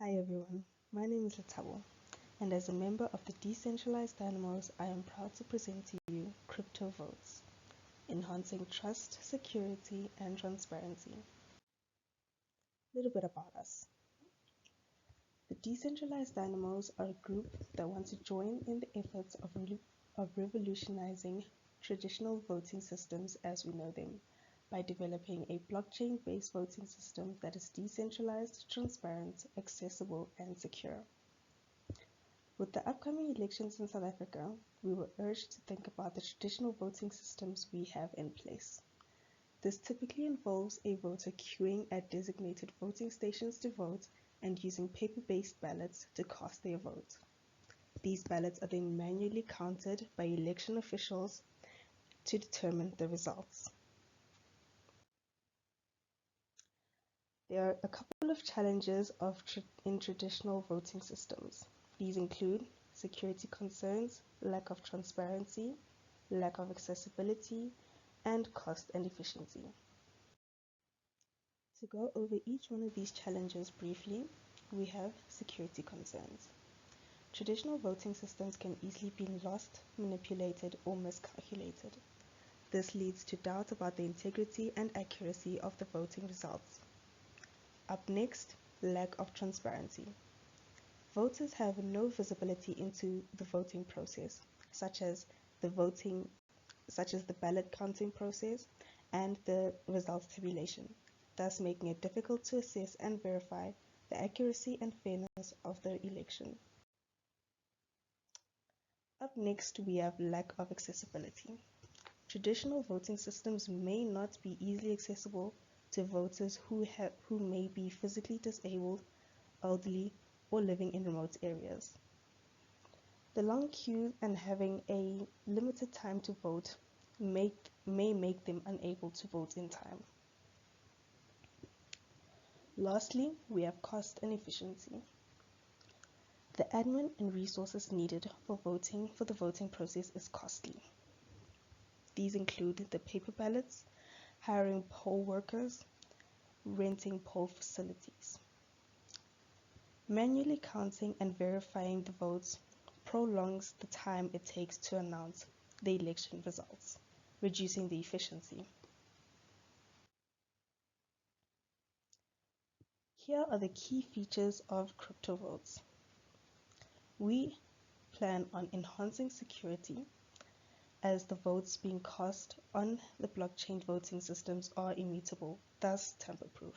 Hi everyone, my name is Letabo, and as a member of the Decentralized Dynamos, I am proud to present to you CryptoVotes, enhancing trust, security, and transparency. A little bit about us. The Decentralized Dynamos are a group that wants to join in the efforts of revolutionizing traditional voting systems as we know them by developing a blockchain-based voting system that is decentralized, transparent, accessible, and secure. With the upcoming elections in South Africa, we were urged to think about the traditional voting systems we have in place. This typically involves a voter queuing at designated voting stations to vote and using paper-based ballots to cast their vote. These ballots are then manually counted by election officials to determine the results. There are a couple of challenges in traditional voting systems. These include security concerns, lack of transparency, lack of accessibility, and cost and efficiency. To go over each one of these challenges briefly, we have security concerns. Traditional voting systems can easily be lost, manipulated, or miscalculated. This leads to doubt about the integrity and accuracy of the voting results. Up next, lack of transparency. Voters have no visibility into the voting process, such as the ballot counting process and the results tabulation, thus making it difficult to assess and verify the accuracy and fairness of the election. Up next, we have lack of accessibility. Traditional voting systems may not be easily accessible to voters who may be physically disabled, elderly, or living in remote areas. The long queues and having a limited time to vote may make them unable to vote in time. Lastly, we have cost and efficiency. The admin and resources needed for the voting process is costly. These include the paper ballots, hiring poll workers, renting poll facilities. Manually counting and verifying the votes prolongs the time it takes to announce the election results, reducing the efficiency. Here are the key features of CryptoVotes. We plan on enhancing security as the votes being cast on the blockchain voting systems are immutable, thus tamper-proof.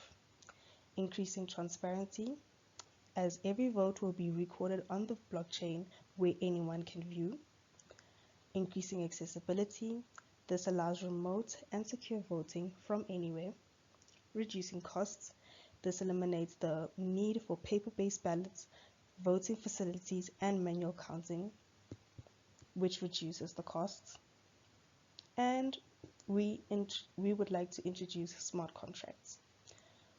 Increasing transparency, as every vote will be recorded on the blockchain where anyone can view. Increasing accessibility, this allows remote and secure voting from anywhere. Reducing costs, this eliminates the need for paper-based ballots, voting facilities, and manual counting, which reduces the costs. And we would like to introduce smart contracts,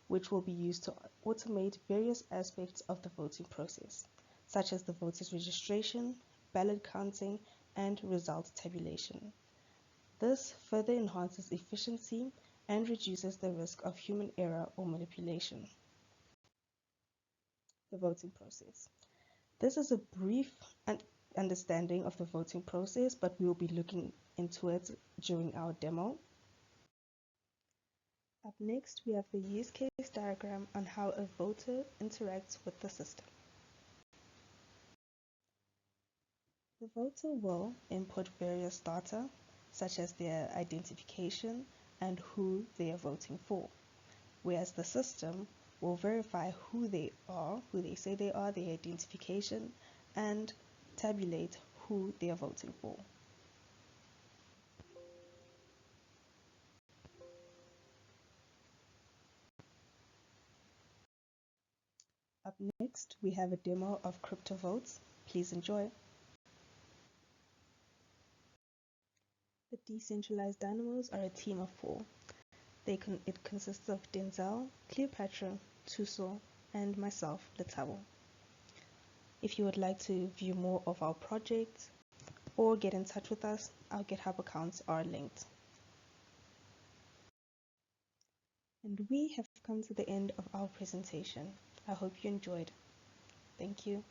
which will be used to automate various aspects of the voting process, such as the voters' registration, ballot counting, and result tabulation. This further enhances efficiency and reduces the risk of human error or manipulation. The voting process. This is a brief understanding of the voting process, but we will be looking into it during our demo. Up next, we have the use case diagram on how a voter interacts with the system. The voter will input various data, such as their identification and who they are voting for, whereas the system will verify who they say they are, their identification, and tabulate who they are voting for. Up next, we have a demo of CryptoVotes. Please enjoy. The Decentralized Dynamos are a team of 4. It consists of Denzel, Cleopatra, Tuso, and myself, Letabo. If you would like to view more of our projects or get in touch with us, our GitHub accounts are linked. And we have come to the end of our presentation. I hope you enjoyed. Thank you.